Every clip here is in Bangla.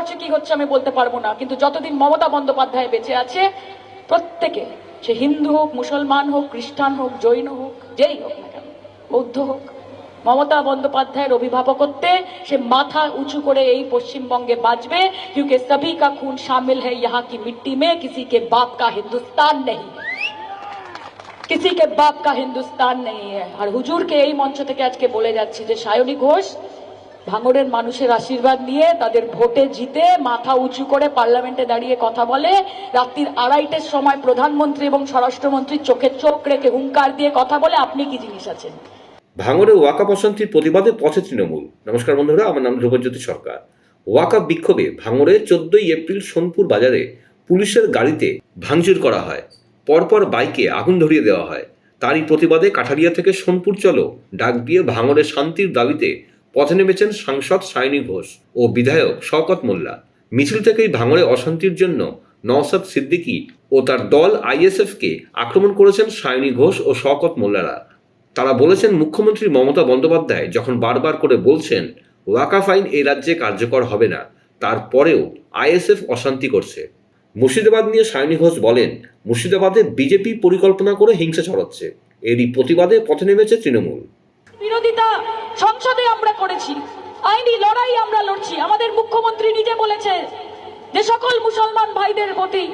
আছে কি হচ্ছে আমি বলতে পারবো না, কিন্তু যতদিন মমতা বন্দ্যোপাধ্যায় বেঁচে আছে প্রত্যেকে, সে হিন্দু হোক, মুসলমান হোক, খ্রিস্টান হোক, জৈন হোক, যেই হোক না কেন, বৌদ্ধ হোক, মমতা বন্দ্যোপাধ্যায়ের অভিভাবকত্বে সে মাথা উঁচু করে এই পশ্চিমবঙ্গে বাঁচবে। क्योंकि सभी का खून शामिल है यहाँ की मिट्टी में, किसी के बाप का हिंदुस्तान नहीं, किसी के बाप का हिंदुस्तान नहीं है। আর হুজুরকে এই মঞ্চ থেকে আজকে বলে যাচ্ছি যে সায়নী ঘোষ ভাঙড়ের মানুষের আশীর্বাদ নিয়ে তাদের ভোটে জিতে মাথা উঁচু করে পার্লামেন্টে দাঁড়িয়ে কথা বলে, রাত্রির 2:30টার সময় প্রধানমন্ত্রী এবং স্বরাষ্ট্রমন্ত্রীর চোখে চোখ রেখে হুঙ্কার দিয়ে কথা বলে, আপনি কি জিনিস আছেন? ভাঙড়ে ওয়াকআপ অশান্তির প্রতিবাদে পথে তৃণমূল। নমস্কার বন্ধুরা, আমার নাম ধ্রুবজ্যোতি সরকার। ওয়াকআপ বিক্ষোভে ভাঙড়ে 14ই এপ্রিল সোনপুর বাজারে পুলিশের গাড়িতে ভাঙচুর করা হয়, পরপর বাইকে আগুন ধরিয়ে দেওয়া হয়। তারই প্রতিবাদে কাঠারিয়া থেকে সোনপুর চলো ডাক দিয়ে ভাঙড়ে শান্তির দাবিতে পথে নেমেছেন সাংসদ সায়নী ঘোষ ও বিধায়ক শওকত মোল্লা। মিছিল থেকেই ভাঙড়ে অশান্তির জন্য নওশাদ সিদ্দিকী ও তার দল আইএসএফকে আক্রমণ করেছেন সায়নী ঘোষ ও শওকত মোল্লারা। তারা বলেছেন, মুখ্যমন্ত্রী মমতা বন্দ্যোপাধ্যায় যখন বারবার করে বলছেন ওয়াকআপ আইন এই রাজ্যে কার্যকর হবে না, তারপরেও আইএসএফ অশান্তি করছে। মুর্শিদাবাদ নিয়ে সায়নী ঘোষ বলেন, মুর্শিদাবাদে বিজেপি পরিকল্পনা করে হিংসা ছড়াচ্ছে। এরই প্রতিবাদে পথে নেমেছে তৃণমূল। বিরোধিতা সংসদে আমরা করেছি, আইনি লড়াই আমরা লড়ছি। আমাদের মুখ্যমন্ত্রী নিজে বলেছে যে সকল মুসলমান ভাইদের প্রতি,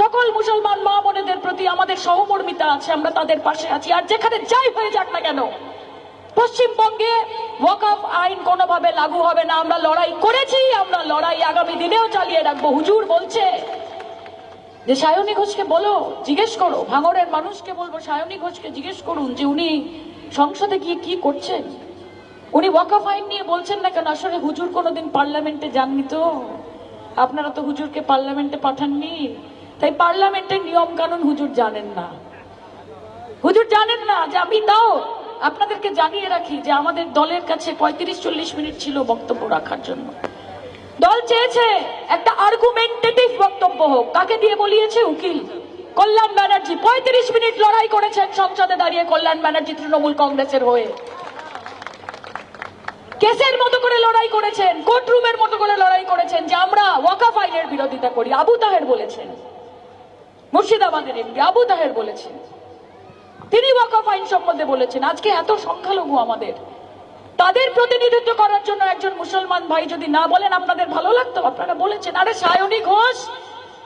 সকল মুসলমান মা বোনেদের প্রতি আমাদের সহমর্মিতা আছে, আমরা তাদের পাশে আছি। আর যেখানে যাই হয়ে যাক না কেন, পশ্চিমবঙ্গে ওয়াকআপ আইন কোনোভাবে লাগু হবে না। আমরা লড়াই করেছি, আমরা লড়াই আগামী দিনেও চালিয়ে রাখবো। হুজুর বলছে যে সায়নী ঘোষকে বলো, জিজ্ঞেস করো, ভাঙড়ের মানুষকে বলবো সায়নী ঘোষকে জিজ্ঞেস করুন যে উনি সংসদে গিয়ে কি করছেন। উনি ওয়াকআপ আইন নিয়ে বলছেন না কেন? আসলে হুজুর কোনোদিন পার্লামেন্টে যাননি তো, আপনারা তো হুজুরকে পার্লামেন্টে পাঠাননি, তাই পার্লামেন্টের নিয়ম কানুন হুজুর জানেন না। হুজুর জানেন না যে আমি তাও আপনাদেরকে জানিয়ে রাখি যে আমাদের দলের কাছে 35-40 মিনিট ছিল বক্তব্য রাখার জন্য। দল চেয়েছে একটা আর্গুমেন্টেটিভ বক্তব্য হোক। কাকে দিয়ে বলিয়েছে? উকিল কল্যাণ ব্যানার্জি 35 মিনিট লড়াই করেছেন সংসদে দাঁড়িয়ে। কল্যাণ ব্যানার্জি তৃণমূল কংগ্রেসের হয়ে কেসের মতো করে লড়াই করেছেন, কোর্টরুমের মতো করে লড়াই করেছেন যে আমরা ওয়াকআপ আইনের বিরোধিতা করি। আবু তাহের বলেছেন, মুর্শিদাবাদের এমপি আবু তাহের বলেছেন, তিনি ওয়াকআপ আইন সম্বন্ধে বলেছেন। আজকে এত সংখ্যালঘু আমাদের, তাদের প্রতিনিধিত্ব করার জন্য একজন মুসলমান ভাই যদি না বলেন আপনাদের ভালো লাগতো? আপনারা বলেছেন। আরে সায়নী ঘোষ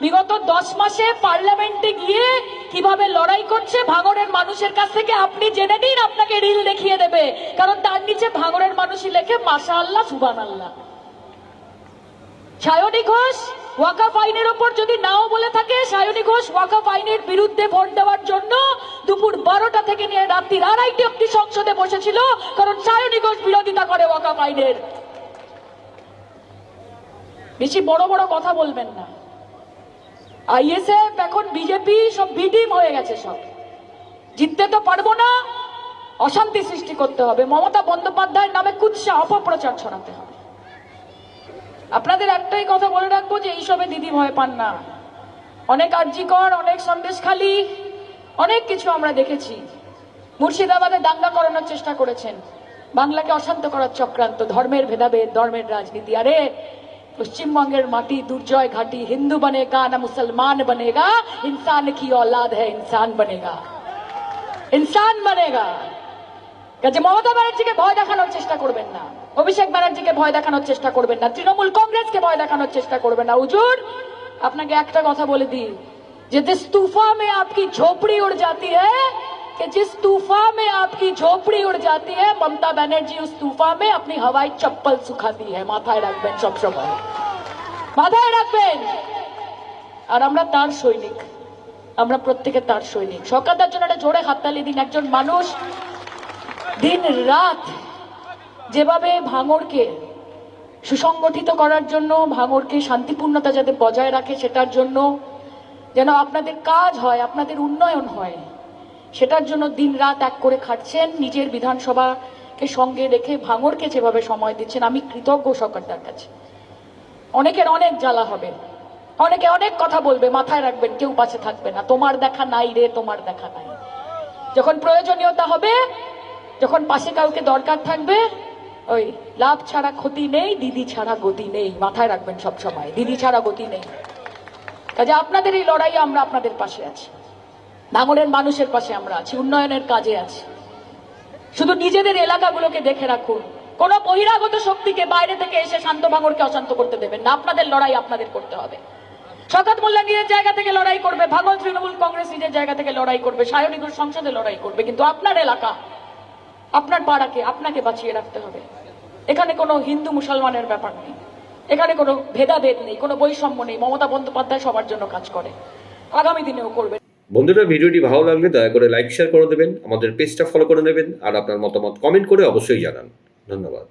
বিগত 10 মাসে পার্লামেন্টে গিয়ে কিভাবে লড়াই করছে ভাঙড়ের মানুষের কাছ থেকে আপনি জেনে নিন, আপনাকে রিল দেখিয়ে দেবে। কারণ তার নিচে ভাঙড়ের মানুষই লেখে মাশাআল্লাহ সুবহানাল্লাহ। সায়নী ঘোষ ওয়াকআপ আইনের ওপর যদি নাও বলে থাকে, সায়নী ঘোষ ওয়াকআপ আইনের বিরুদ্ধে ভোট দেওয়ার জন্য দুপুর 12টা থেকে নিয়ে রাত্রি 2:30 অব্দি সংসদে বসেছিল, কারণ সায়নী ঘোষ বিরোধিতা করে ওয়াকআপ আইনের। বেশি বড় বড় কথা বলবেন না। আইএসএফ এখন বিজেপি সব ভিটিম হয়ে গেছে, সব জিততে তো পারবো না, অশান্তি সৃষ্টি করতে হবে, মমতা বন্দ্যোপাধ্যায়ের নামে কুৎসা অপপ্রচার ছড়াতে হবে। আপনাদের একটাই কথা বলে রাখবো যে এইসবে দিদি ভয় পান না। অনেক আরজিকর, অনেক সন্দেশখালী, অনেক কিছু আমরা দেখেছি। মুর্শিদাবাদে দাঙ্গা করানোর চেষ্টা করেছেন, বাংলাকে অশান্ত করার চক্রান্ত, ধর্মের ভেদাভেদ, ধর্মের রাজনীতি। আরে পশ্চিমবঙ্গের মাটি দুর্জয় ঘাটি, হিন্দু বনেগা না মুসলমান বনেগা, ইনসান কি औलाद है इंसान बनेगा, इंसान बनेगा। কাজে মমতা ব্যানার্জিকে ভয় দেখানোর চেষ্টা করবেন না, অভিষেক ব্যানার্জিকে ভয় দেখানোর চেষ্টা করবেন না, তৃণমূল কংগ্রেসকে ভয় দেখানোর চেষ্টা করবেন না। হুজুর আপনাকে একটা কথা বলে দিই যে जिस तूफान में आपकी झोपड़ी उड़ जाती है, कि जिस तूफान में आपकी झोपड़ी उड़ जाती है, ममता बनर्जी उस तूफान में अपनी हवाई चप्पल सुखाती है। মাথায় রাখবেন, সব সময় মাথায় রাখবেন। আর আমরা তার সৈনিক, আমরা প্রত্যেকে তার সৈনিক। সরকারদার জন্য একটা জোরে হাততালি দিন। একজন মানুষ দিন রাত যেভাবে ভাঙড়কে সুসংগঠিত করার জন্য, ভাঙড়কে শান্তিপূর্ণতা যাতে বজায় রাখে, সেটার জন্য যেন আপনাদের কাজ হয়, আপনাদের উন্নয়ন হয়, সেটার জন্য দিন রাত এক করে খাটছেন। নিজের বিধানসভাকে সঙ্গে রেখে ভাঙড়কে যেভাবে সময় দিচ্ছেন, আমি কৃতজ্ঞ সরকারদার কাছে। অনেকের অনেক জ্বালা হবে, অনেকে অনেক কথা বলবে, মাথায় রাখবেন কেউ পাশে থাকবে না। তোমার দেখা নাই রে, তোমার দেখা নাই। যখন প্রয়োজনীয়তা হবে, যখন পাশে কাউকে দরকার থাকবে, ওই লাভ ছাড়া ক্ষতি নেই, দিদি ছাড়া গতি নেই, মাথায় রাখবেন সব সময়, দিদি ছাড়া গতি নেই। কাজে আপনাদের এই লড়াই আমরা আপনাদের পাশে আছি, ভাঙড়ের মানুষের পাশে আমরা আছি, উন্নয়নের কাজে আছি। শুধু নিজেদের এলাকাগুলোকে দেখে রাখুন, কোন বহিরাগত শক্তিকে বাইরে থেকে এসে শান্ত ভাঙড়কে অশান্ত করতে দেবেন না। আপনাদের লড়াই আপনাদের করতে হবে। শওকত মোল্লা নিজের জায়গা থেকে লড়াই করবে, ভাঙড় তৃণমূল কংগ্রেস নিজের জায়গা থেকে লড়াই করবে, সায়নীগুর সংসদে লড়াই করবে, কিন্তু আপনার এলাকা, আপনার পাড়াকে আপনাকে বাঁচিয়ে রাখতে হবে। এখানে কোনো হিন্দু মুসলমানের ব্যাপার নেই, এখানে কোনো ভেদাভেদ নেই, কোনো বৈষম্য নেই। মমতা বন্দ্যোপাধ্যায় সবার জন্য কাজ করে, আগামী দিনেও করবে। বন্ধুরা, ভিডিওটি ভালো লাগলে দয়া করে লাইক শেয়ার করে দেবেন, আমাদের পেজটা ফলো করে নেবেন, আর আপনার মতামত কমেন্ট করে অবশ্যই জানান। ধন্যবাদ।